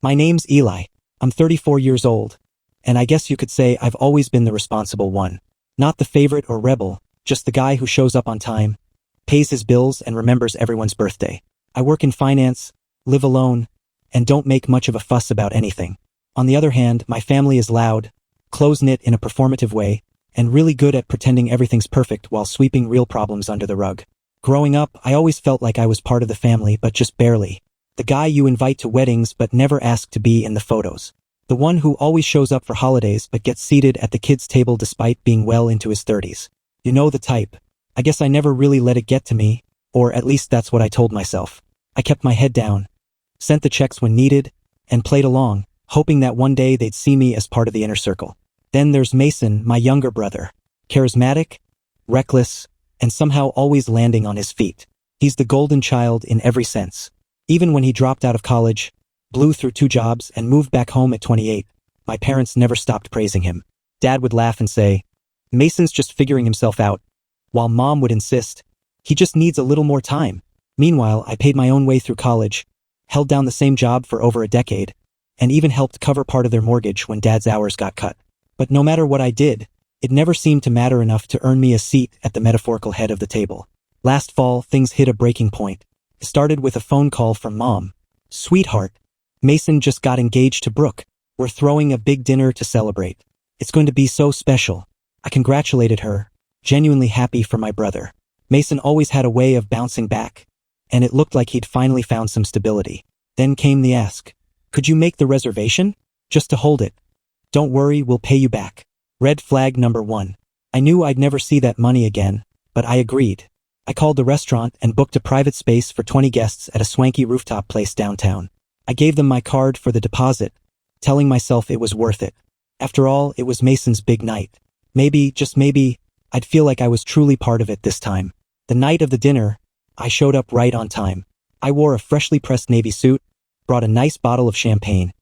My name's Eli. I'm 34 years old. And I guess you could say I've always been the responsible one. Not the favorite or rebel, just the guy who shows up on time, pays his bills, and remembers everyone's birthday. I work in finance, live alone, and don't make much of a fuss about anything. On the other hand, my family is loud, close-knit in a performative way, and really good at pretending everything's perfect while sweeping real problems under the rug. Growing up, I always felt like I was part of the family, but just barely. The guy you invite to weddings but never ask to be in the photos. The one who always shows up for holidays but gets seated at the kids' table despite being well into his 30s. You know the type. I guess I never really let it get to me, or at least that's what I told myself. I kept my head down, sent the checks when needed, and played along, hoping that one day they'd see me as part of the inner circle. Then there's Mason, my younger brother. Charismatic, reckless, and somehow always landing on his feet. He's the golden child in every sense. Even when he dropped out of college, blew through 2 jobs, and moved back home at 28, my parents never stopped praising him. Dad would laugh and say, "Mason's just figuring himself out," while Mom would insist, "He just needs a little more time." Meanwhile, I paid my own way through college, held down the same job for over a decade, and even helped cover part of their mortgage when Dad's hours got cut. But no matter what I did, it never seemed to matter enough to earn me a seat at the metaphorical head of the table. Last fall, things hit a breaking point. It started with a phone call from Mom. "Sweetheart, Mason just got engaged to Brooke. We're throwing a big dinner to celebrate. It's going to be so special." I congratulated her, genuinely happy for my brother. Mason always had a way of bouncing back, and it looked like he'd finally found some stability. Then came the ask. "Could you make the reservation? Just to hold it. Don't worry, we'll pay you back." Red flag number 1. I knew I'd never see that money again, but I agreed. I called the restaurant and booked a private space for 20 guests at a swanky rooftop place downtown. I gave them my card for the deposit, telling myself it was worth it. After all, it was Mason's big night. Maybe, just maybe, I'd feel like I was truly part of it this time. The night of the dinner, I showed up right on time. I wore a freshly pressed navy suit, brought a nice bottle of champagne,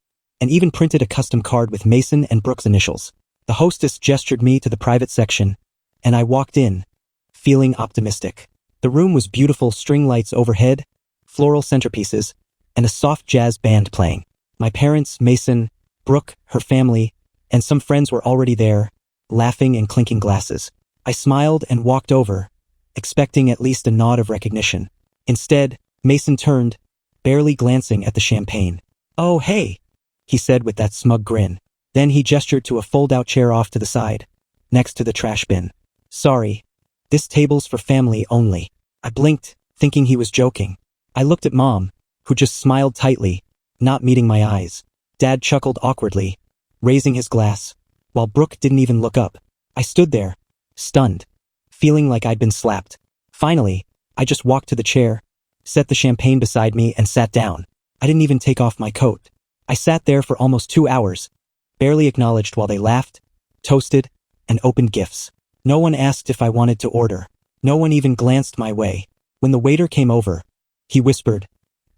and even printed a custom card with Mason and Brooke's initials. The hostess gestured me to the private section, and I walked in, feeling optimistic. The room was beautiful, string lights overhead, floral centerpieces, and a soft jazz band playing. My parents, Mason, Brooke, her family, and some friends were already there, laughing and clinking glasses. I smiled and walked over, expecting at least a nod of recognition. Instead, Mason turned, barely glancing at the champagne. "Oh, hey," he said with that smug grin. Then he gestured to a fold-out chair off to the side, next to the trash bin. "Sorry, this table's for family only." I blinked, thinking he was joking. I looked at Mom, who just smiled tightly, not meeting my eyes. Dad chuckled awkwardly, raising his glass, while Brooke didn't even look up. I stood there, stunned, feeling like I'd been slapped. Finally, I just walked to the chair, set the champagne beside me, and sat down. I didn't even take off my coat. I sat there for almost 2 hours, barely acknowledged while they laughed, toasted, and opened gifts. No one asked if I wanted to order. No one even glanced my way. When the waiter came over, he whispered,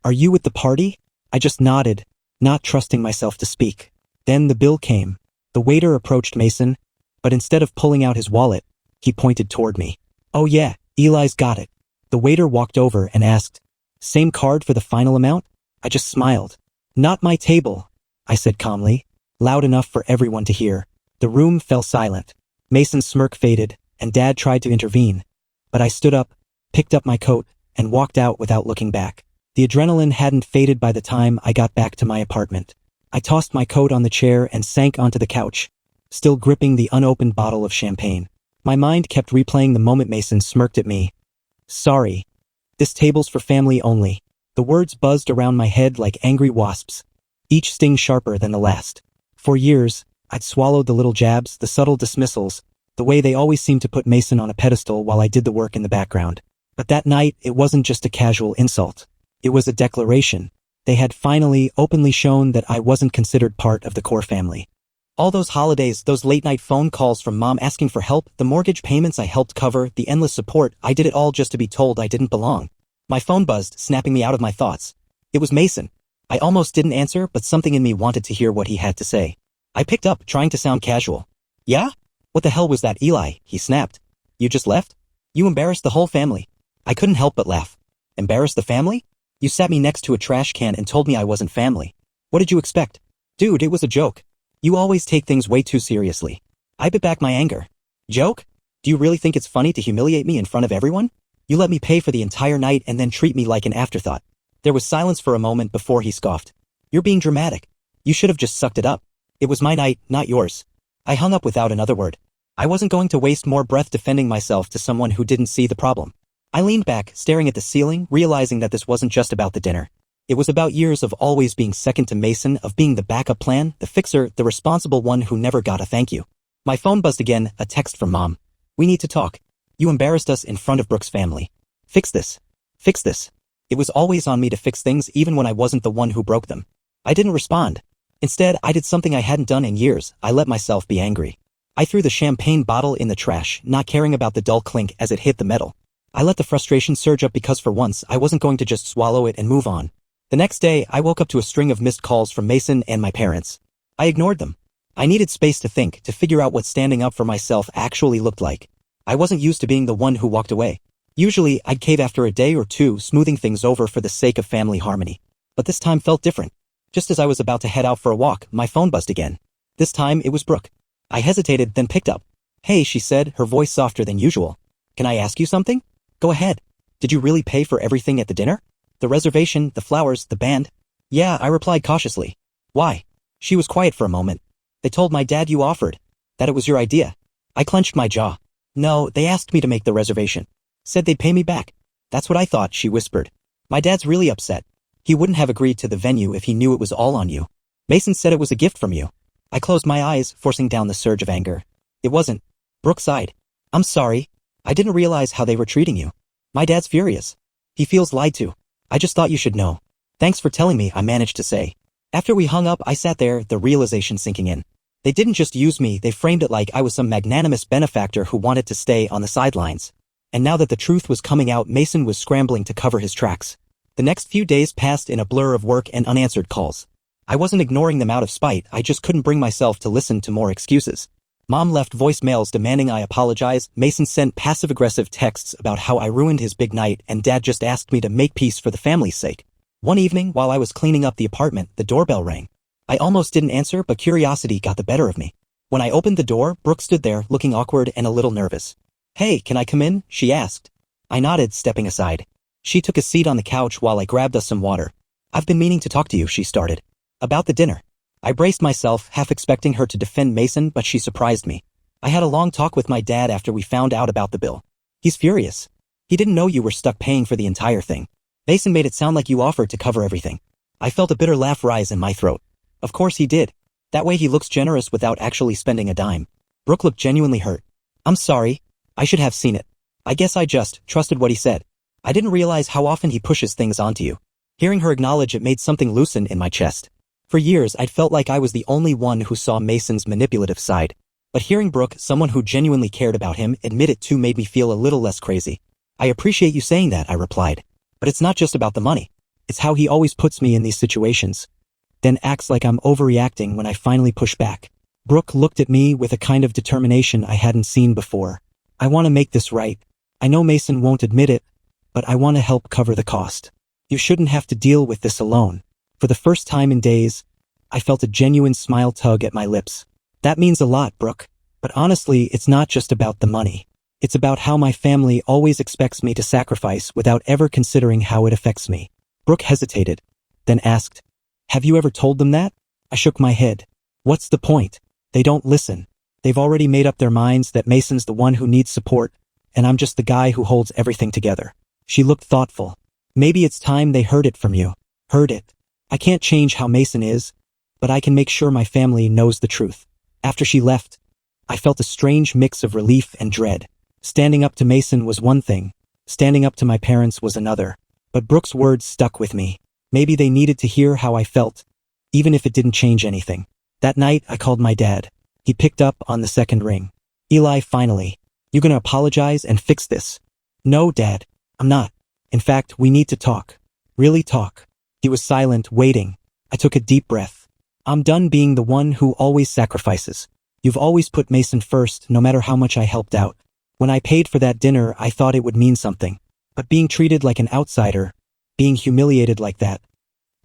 "Are you at the party?" I just nodded, not trusting myself to speak. Then the bill came. The waiter approached Mason, but instead of pulling out his wallet, he pointed toward me. "Oh yeah, Eli's got it." The waiter walked over and asked, "Same card for the final amount?" I just smiled. "Not my table," I said calmly, loud enough for everyone to hear. The room fell silent. Mason's smirk faded, and Dad tried to intervene, but I stood up, picked up my coat, and walked out without looking back. The adrenaline hadn't faded by the time I got back to my apartment. I tossed my coat on the chair and sank onto the couch, still gripping the unopened bottle of champagne. My mind kept replaying the moment Mason smirked at me. "Sorry. This table's for family only." The words buzzed around my head like angry wasps, each sting sharper than the last. For years, I'd swallowed the little jabs, the subtle dismissals, the way they always seemed to put Mason on a pedestal while I did the work in the background. But that night, it wasn't just a casual insult. It was a declaration. They had finally, openly shown that I wasn't considered part of the core family. All those holidays, those late-night phone calls from Mom asking for help, the mortgage payments I helped cover, the endless support, I did it all just to be told I didn't belong. My phone buzzed, snapping me out of my thoughts. It was Mason. I almost didn't answer, but something in me wanted to hear what he had to say. I picked up, trying to sound casual. "Yeah? What the hell was that, Eli?" he snapped. "You just left? You embarrassed the whole family." I couldn't help but laugh. "Embarrassed the family? You sat me next to a trash can and told me I wasn't family." What did you expect? Dude, it was a joke. You always take things way too seriously. I bit back my anger. Joke? Do you really think it's funny to humiliate me in front of everyone? You let me pay for the entire night and then treat me like an afterthought. There was silence for a moment before he scoffed. You're being dramatic. You should have just sucked it up. It was my night, not yours. I hung up without another word. I wasn't going to waste more breath defending myself to someone who didn't see the problem. I leaned back, staring at the ceiling, realizing that this wasn't just about the dinner. It was about years of always being second to Mason, of being the backup plan, the fixer, the responsible one who never got a thank you. My phone buzzed again, a text from Mom. We need to talk. You embarrassed us in front of Brooke's family. Fix this. Fix this. It was always on me to fix things even when I wasn't the one who broke them. I didn't respond. Instead, I did something I hadn't done in years. I let myself be angry. I threw the champagne bottle in the trash, not caring about the dull clink as it hit the metal. I let the frustration surge up because for once I wasn't going to just swallow it and move on. The next day, I woke up to a string of missed calls from Mason and my parents. I ignored them. I needed space to think, to figure out what standing up for myself actually looked like. I wasn't used to being the one who walked away. Usually, I'd cave after a day or two, smoothing things over for the sake of family harmony. But this time felt different. Just as I was about to head out for a walk, my phone buzzed again. This time, it was Brooke. I hesitated, then picked up. Hey, she said, her voice softer than usual. Can I ask you something? Go ahead. Did you really pay for everything at the dinner? The reservation, the flowers, the band? Yeah, I replied cautiously. Why? She was quiet for a moment. They told my dad you offered. That it was your idea. I clenched my jaw. No, they asked me to make the reservation. Said they'd pay me back. That's what I thought, she whispered. My dad's really upset. He wouldn't have agreed to the venue if he knew it was all on you. Mason said it was a gift from you. I closed my eyes, forcing down the surge of anger. It wasn't. Brooke sighed. I'm sorry. I didn't realize how they were treating you. My dad's furious. He feels lied to. I just thought you should know. Thanks for telling me, I managed to say. After we hung up, I sat there, the realization sinking in. They didn't just use me, they framed it like I was some magnanimous benefactor who wanted to stay on the sidelines. And now that the truth was coming out, Mason was scrambling to cover his tracks. The next few days passed in a blur of work and unanswered calls. I wasn't ignoring them out of spite, I just couldn't bring myself to listen to more excuses. Mom left voicemails demanding I apologize, Mason sent passive-aggressive texts about how I ruined his big night, and Dad just asked me to make peace for the family's sake. One evening, while I was cleaning up the apartment, the doorbell rang. I almost didn't answer, but curiosity got the better of me. When I opened the door, Brooke stood there, looking awkward and a little nervous. Hey, can I come in? She asked. I nodded, stepping aside. She took a seat on the couch while I grabbed us some water. I've been meaning to talk to you, she started. About the dinner. I braced myself, half expecting her to defend Mason, but she surprised me. I had a long talk with my dad after we found out about the bill. He's furious. He didn't know you were stuck paying for the entire thing. Mason made it sound like you offered to cover everything. I felt a bitter laugh rise in my throat. Of course he did. That way he looks generous without actually spending a dime. Brooke looked genuinely hurt. I'm sorry. I should have seen it. I guess I just trusted what he said. I didn't realize how often he pushes things onto you. Hearing her acknowledge it made something loosen in my chest. For years, I'd felt like I was the only one who saw Mason's manipulative side. But hearing Brooke, someone who genuinely cared about him, admit it too made me feel a little less crazy. I appreciate you saying that, I replied. But it's not just about the money. It's how he always puts me in these situations. Then acts like I'm overreacting when I finally push back. Brooke looked at me with a kind of determination I hadn't seen before. I want to make this right. I know Mason won't admit it, but I want to help cover the cost. You shouldn't have to deal with this alone. For the first time in days, I felt a genuine smile tug at my lips. That means a lot, Brooke. But honestly, it's not just about the money. It's about how my family always expects me to sacrifice without ever considering how it affects me. Brooke hesitated, then asked, Have you ever told them that? I shook my head. What's the point? They don't listen. They've already made up their minds that Mason's the one who needs support, and I'm just the guy who holds everything together. She looked thoughtful. Maybe it's time they heard it from you. Heard it. I can't change how Mason is, but I can make sure my family knows the truth. After she left, I felt a strange mix of relief and dread. Standing up to Mason was one thing. Standing up to my parents was another. But Brooke's words stuck with me. Maybe they needed to hear how I felt, even if it didn't change anything. That night, I called my dad. He picked up on the second ring. Eli, finally. You gonna apologize and fix this? No, Dad. I'm not. In fact, we need to talk. Really talk. He was silent, waiting. I took a deep breath. I'm done being the one who always sacrifices. You've always put Mason first, no matter how much I helped out. When I paid for that dinner, I thought it would mean something. But being treated like an outsider, being humiliated like that,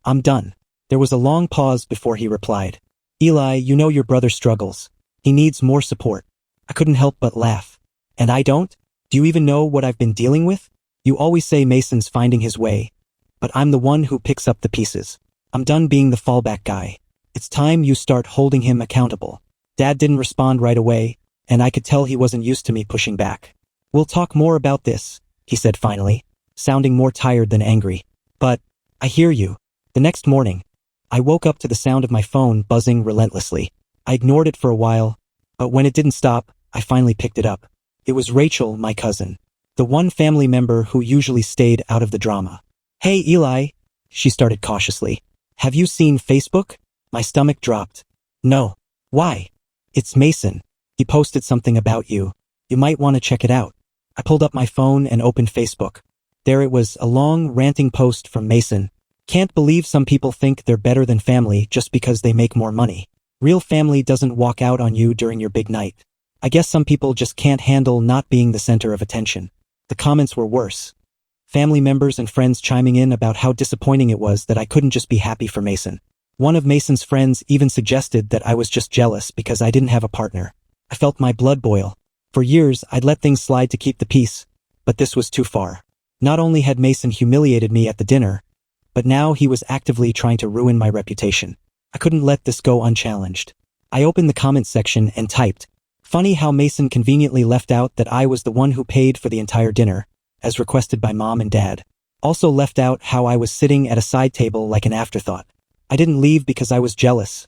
I'm done. There was a long pause before he replied. Eli, you know your brother struggles. He needs more support. I couldn't help but laugh. And I don't? Do you even know what I've been dealing with? You always say Mason's finding his way. But I'm the one who picks up the pieces. I'm done being the fallback guy. It's time you start holding him accountable. Dad didn't respond right away, and I could tell he wasn't used to me pushing back. We'll talk more about this, he said finally, sounding more tired than angry. But, I hear you. The next morning, I woke up to the sound of my phone buzzing relentlessly. I ignored it for a while, but when it didn't stop, I finally picked it up. It was Rachel, my cousin, the one family member who usually stayed out of the drama. Hey Eli, she started cautiously. Have you seen Facebook? My stomach dropped. No. Why? It's Mason. He posted something about you. You might want to check it out. I pulled up my phone and opened Facebook. There it was, a long, ranting post from Mason. Can't believe some people think they're better than family just because they make more money. Real family doesn't walk out on you during your big night. I guess some people just can't handle not being the center of attention. The comments were worse. Family members and friends chiming in about how disappointing it was that I couldn't just be happy for Mason. One of Mason's friends even suggested that I was just jealous because I didn't have a partner. I felt my blood boil. For years, I'd let things slide to keep the peace, but this was too far. Not only had Mason humiliated me at the dinner, but now he was actively trying to ruin my reputation. I couldn't let this go unchallenged. I opened the comments section and typed, "Funny how Mason conveniently left out that I was the one who paid for the entire dinner, as requested by Mom and Dad. Also left out how I was sitting at a side table like an afterthought. I didn't leave because I was jealous.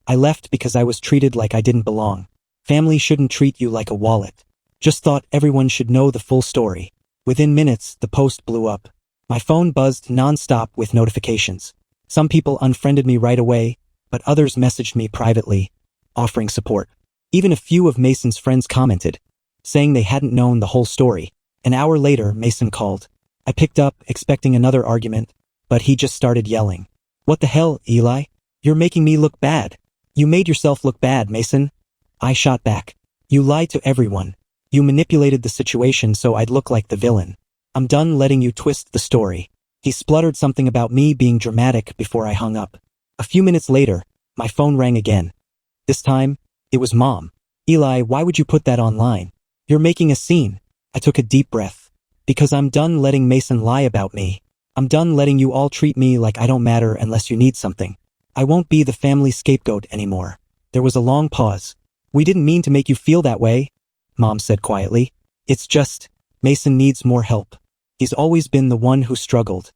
I left because I was treated like I didn't belong. Family shouldn't treat you like a wallet. Just thought everyone should know the full story." Within minutes, the post blew up. My phone buzzed non-stop with notifications. Some people unfriended me right away, but others messaged me privately, offering support. Even a few of Mason's friends commented, saying they hadn't known the whole story. An hour later, Mason called. I picked up, expecting another argument, but he just started yelling. "What the hell, Eli? You're making me look bad. You made yourself look bad, Mason." I shot back. "You lied to everyone. You manipulated the situation so I'd look like the villain. I'm done letting you twist the story." He spluttered something about me being dramatic before I hung up. A few minutes later, my phone rang again. This time, it was Mom. "Eli, why would you put that online? You're making a scene." I took a deep breath. "Because I'm done letting Mason lie about me. I'm done letting you all treat me like I don't matter unless you need something. I won't be the family scapegoat anymore." There was a long pause. "We didn't mean to make you feel that way," Mom said quietly. "It's just, Mason needs more help. He's always been the one who struggled."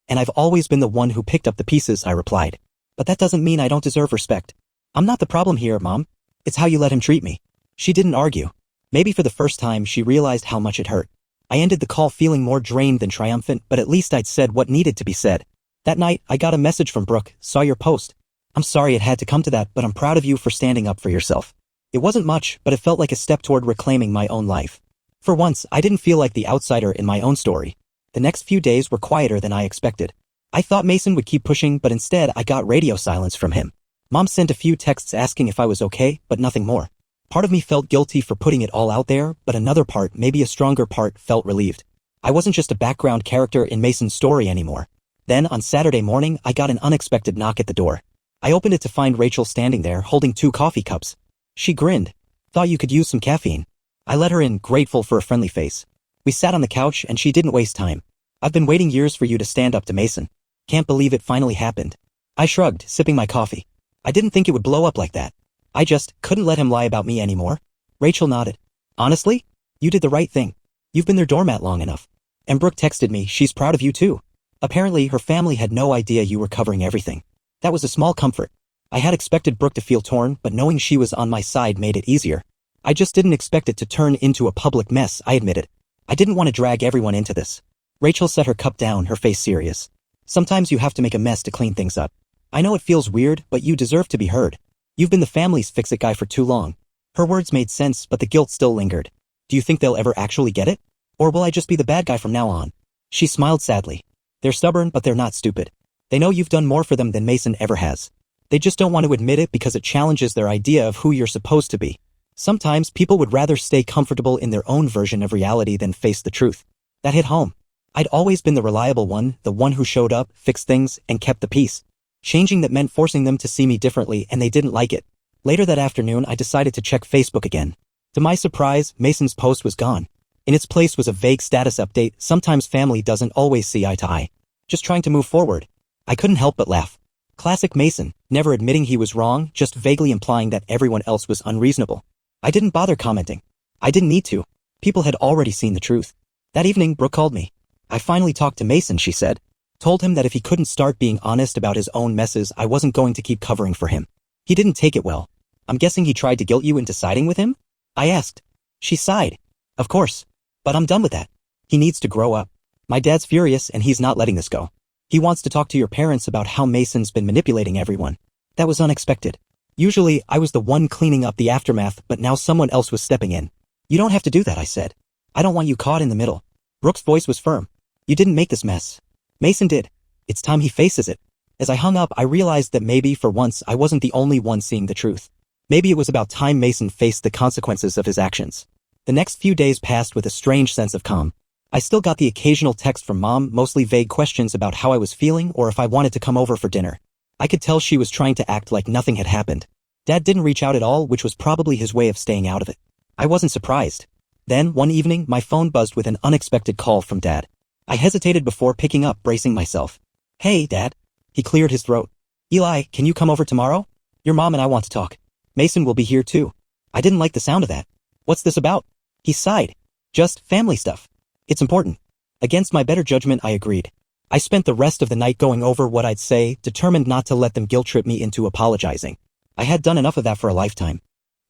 "And I've always been the one who picked up the pieces," I replied. "But that doesn't mean I don't deserve respect. I'm not the problem here, Mom. It's how you let him treat me." She didn't argue. Maybe for the first time, she realized how much it hurt. I ended the call feeling more drained than triumphant, but at least I'd said what needed to be said. That night, I got a message from Brooke. "Saw your post. I'm sorry it had to come to that, but I'm proud of you for standing up for yourself." It wasn't much, but it felt like a step toward reclaiming my own life. For once, I didn't feel like the outsider in my own story. The next few days were quieter than I expected. I thought Mason would keep pushing, but instead I got radio silence from him. Mom sent a few texts asking if I was okay, but nothing more. Part of me felt guilty for putting it all out there, but another part, maybe a stronger part, felt relieved. I wasn't just a background character in Mason's story anymore. Then, on Saturday morning, I got an unexpected knock at the door. I opened it to find Rachel standing there, holding 2 coffee cups. She grinned. "Thought you could use some caffeine." I let her in, grateful for a friendly face. We sat on the couch, and she didn't waste time. "I've been waiting years for you to stand up to Mason. Can't believe it finally happened." I shrugged, sipping my coffee. I didn't think it would blow up like that. I just couldn't let him lie about me anymore. Rachel nodded. "Honestly, you did the right thing. You've been their doormat long enough." And Brooke texted me, "She's proud of you too." Apparently, her family had no idea you were covering everything. That was a small comfort. I had expected Brooke to feel torn, but knowing she was on my side made it easier. I just didn't expect it to turn into a public mess, I admitted. I didn't want to drag everyone into this. Rachel set her cup down, her face serious. "Sometimes you have to make a mess to clean things up. I know it feels weird, but you deserve to be heard. You've been the family's fix-it guy for too long." Her words made sense, but the guilt still lingered. "Do you think they'll ever actually get it? Or will I just be the bad guy from now on?" She smiled sadly. "They're stubborn, but they're not stupid. They know you've done more for them than Mason ever has. They just don't want to admit it because it challenges their idea of who you're supposed to be. Sometimes people would rather stay comfortable in their own version of reality than face the truth." That hit home. I'd always been the reliable one, the one who showed up, fixed things, and kept the peace. Changing that meant forcing them to see me differently and they didn't like it. Later that afternoon I decided to check Facebook again. To my surprise, Mason's post was gone. In its place was a vague status update. Sometimes family doesn't always see eye to eye. Just trying to move forward. I couldn't help but laugh. Classic Mason, never admitting he was wrong, just vaguely implying that everyone else was unreasonable. I didn't bother commenting. I didn't need to. People had already seen the truth. That evening, Brooke called me. I finally talked to Mason, she said. Told him that if he couldn't start being honest about his own messes, I wasn't going to keep covering for him. He didn't take it well. I'm guessing he tried to guilt you into siding with him? I asked. She sighed. Of course. But I'm done with that. He needs to grow up. My dad's furious and he's not letting this go. He wants to talk to your parents about how Mason's been manipulating everyone. That was unexpected. Usually, I was the one cleaning up the aftermath, but now someone else was stepping in. You don't have to do that, I said. I don't want you caught in the middle. Brooke's voice was firm. You didn't make this mess. Mason did. It's time he faces it. As I hung up, I realized that maybe for once I wasn't the only one seeing the truth. Maybe it was about time Mason faced the consequences of his actions. The next few days passed with a strange sense of calm. I still got the occasional text from Mom, mostly vague questions about how I was feeling or if I wanted to come over for dinner. I could tell she was trying to act like nothing had happened. Dad didn't reach out at all, which was probably his way of staying out of it. I wasn't surprised. Then, one evening, my phone buzzed with an unexpected call from Dad. I hesitated before picking up, bracing myself. Hey, Dad. He cleared his throat. Eli, can you come over tomorrow? Your mom and I want to talk. Mason will be here too. I didn't like the sound of that. What's this about? He sighed. Just family stuff. It's important. Against my better judgment, I agreed. I spent the rest of the night going over what I'd say, determined not to let them guilt-trip me into apologizing. I had done enough of that for a lifetime.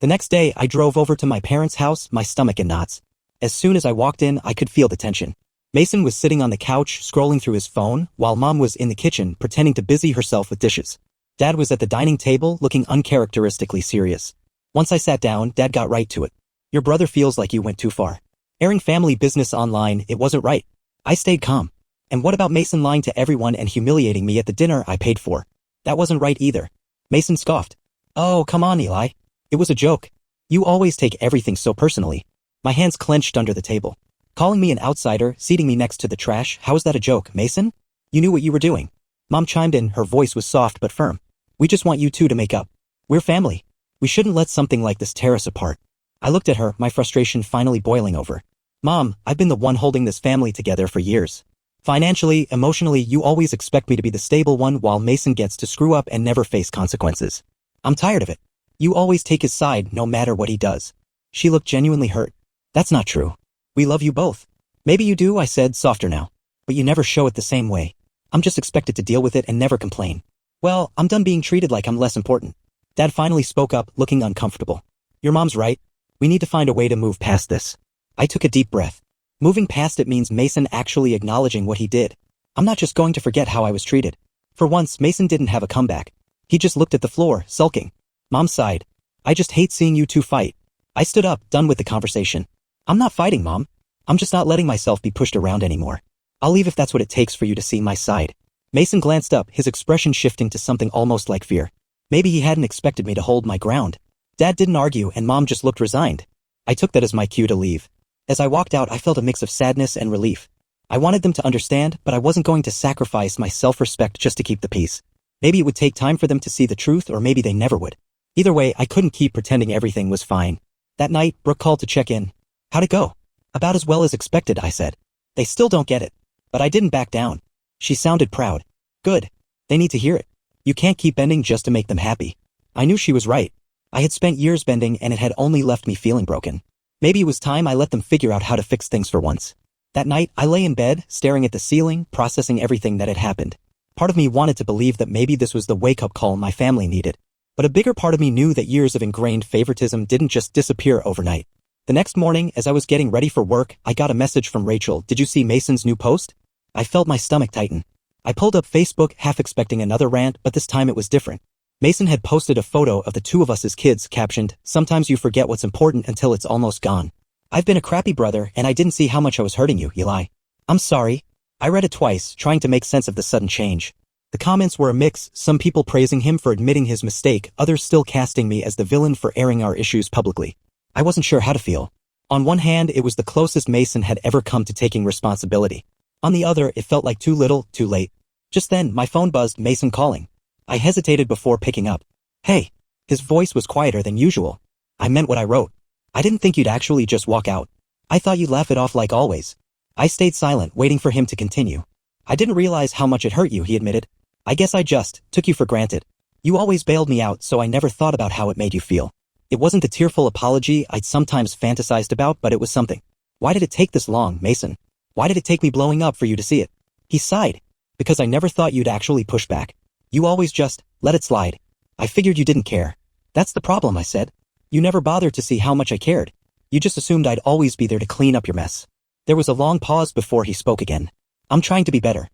The next day, I drove over to my parents' house, my stomach in knots. As soon as I walked in, I could feel the tension. Mason was sitting on the couch, scrolling through his phone, while Mom was in the kitchen, pretending to busy herself with dishes. Dad was at the dining table, looking uncharacteristically serious. Once I sat down, Dad got right to it. Your brother feels like you went too far. Airing family business online, it wasn't right. I stayed calm. And what about Mason lying to everyone and humiliating me at the dinner I paid for? That wasn't right either. Mason scoffed. Oh, come on, Eli. It was a joke. You always take everything so personally. My hands clenched under the table. Calling me an outsider, seating me next to the trash, how is that a joke, Mason? You knew what you were doing. Mom chimed in, her voice was soft but firm. We just want you two to make up. We're family. We shouldn't let something like this tear us apart. I looked at her, my frustration finally boiling over. Mom, I've been the one holding this family together for years. Financially, emotionally, you always expect me to be the stable one while Mason gets to screw up and never face consequences. I'm tired of it. You always take his side no matter what he does. She looked genuinely hurt. That's not true. We love you both. Maybe you do, I said, softer now. But you never show it the same way. I'm just expected to deal with it and never complain. Well, I'm done being treated like I'm less important. Dad finally spoke up, looking uncomfortable. Your mom's right. We need to find a way to move past this. I took a deep breath. Moving past it means Mason actually acknowledging what he did. I'm not just going to forget how I was treated. For once, Mason didn't have a comeback. He just looked at the floor, sulking. Mom sighed. I just hate seeing you two fight. I stood up, done with the conversation. I'm not fighting, Mom. I'm just not letting myself be pushed around anymore. I'll leave if that's what it takes for you to see my side. Mason glanced up, his expression shifting to something almost like fear. Maybe he hadn't expected me to hold my ground. Dad didn't argue and Mom just looked resigned. I took that as my cue to leave. As I walked out, I felt a mix of sadness and relief. I wanted them to understand, but I wasn't going to sacrifice my self-respect just to keep the peace. Maybe it would take time for them to see the truth, or maybe they never would. Either way, I couldn't keep pretending everything was fine. That night, Brooke called to check in. How'd it go? About as well as expected, I said. They still don't get it. But I didn't back down. She sounded proud. Good. They need to hear it. You can't keep bending just to make them happy. I knew she was right. I had spent years bending and it had only left me feeling broken. Maybe it was time I let them figure out how to fix things for once. That night, I lay in bed, staring at the ceiling, processing everything that had happened. Part of me wanted to believe that maybe this was the wake-up call my family needed. But a bigger part of me knew that years of ingrained favoritism didn't just disappear overnight. The next morning, as I was getting ready for work, I got a message from Rachel. Did you see Mason's new post? I felt my stomach tighten. I pulled up Facebook, half expecting another rant, but this time it was different. Mason had posted a photo of the two of us as kids, captioned, "Sometimes you forget what's important until it's almost gone. I've been a crappy brother and I didn't see how much I was hurting you, Eli. I'm sorry." I read it twice, trying to make sense of the sudden change. The comments were a mix, some people praising him for admitting his mistake, others still casting me as the villain for airing our issues publicly. I wasn't sure how to feel. On one hand, it was the closest Mason had ever come to taking responsibility. On the other, it felt like too little, too late. Just then, my phone buzzed, Mason calling. I hesitated before picking up. Hey. His voice was quieter than usual. I meant what I wrote. I didn't think you'd actually just walk out. I thought you'd laugh it off like always. I stayed silent, waiting for him to continue. I didn't realize how much it hurt you, he admitted. I guess I just took you for granted. You always bailed me out, so I never thought about how it made you feel. It wasn't the tearful apology I'd sometimes fantasized about, but it was something. Why did it take this long, Mason? Why did it take me blowing up for you to see it? He sighed. Because I never thought you'd actually push back. You always just let it slide. I figured you didn't care. That's the problem, I said. You never bothered to see how much I cared. You just assumed I'd always be there to clean up your mess. There was a long pause before he spoke again. I'm trying to be better.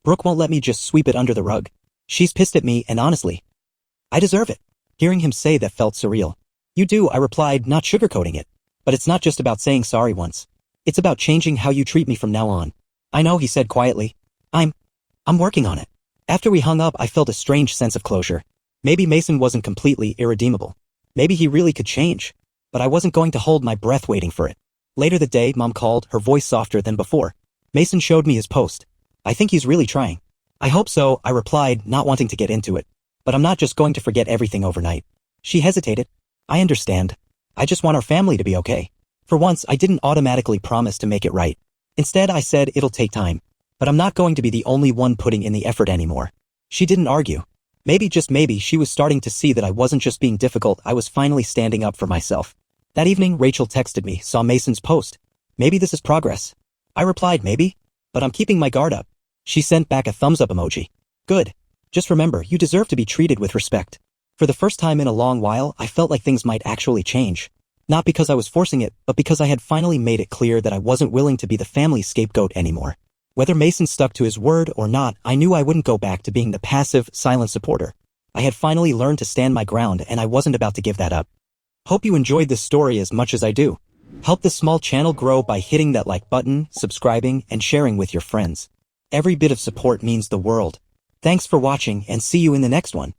Brooke won't let me just sweep it under the rug. She's pissed at me, and honestly, I deserve it. Hearing him say that felt surreal. You do, I replied, not sugarcoating it. But it's not just about saying sorry once. It's about changing how you treat me from now on. I know, he said quietly. I'm working on it. After we hung up, I felt a strange sense of closure. Maybe Mason wasn't completely irredeemable. Maybe he really could change. But I wasn't going to hold my breath waiting for it. Later that day, Mom called, her voice softer than before. Mason showed me his post. I think he's really trying. I hope so, I replied, not wanting to get into it. But I'm not just going to forget everything overnight. She hesitated. I understand. I just want our family to be okay. For once, I didn't automatically promise to make it right. Instead, I said it'll take time. But I'm not going to be the only one putting in the effort anymore. She didn't argue. Maybe, just maybe, she was starting to see that I wasn't just being difficult, I was finally standing up for myself. That evening, Rachel texted me, saw Mason's post. Maybe this is progress. I replied, maybe. But I'm keeping my guard up. She sent back a thumbs up emoji. Good. Just remember, you deserve to be treated with respect. For the first time in a long while, I felt like things might actually change. Not because I was forcing it, but because I had finally made it clear that I wasn't willing to be the family scapegoat anymore. Whether Mason stuck to his word or not, I knew I wouldn't go back to being the passive, silent supporter. I had finally learned to stand my ground, and I wasn't about to give that up. Hope you enjoyed this story as much as I do. Help this small channel grow by hitting that like button, subscribing, and sharing with your friends. Every bit of support means the world. Thanks for watching, and see you in the next one.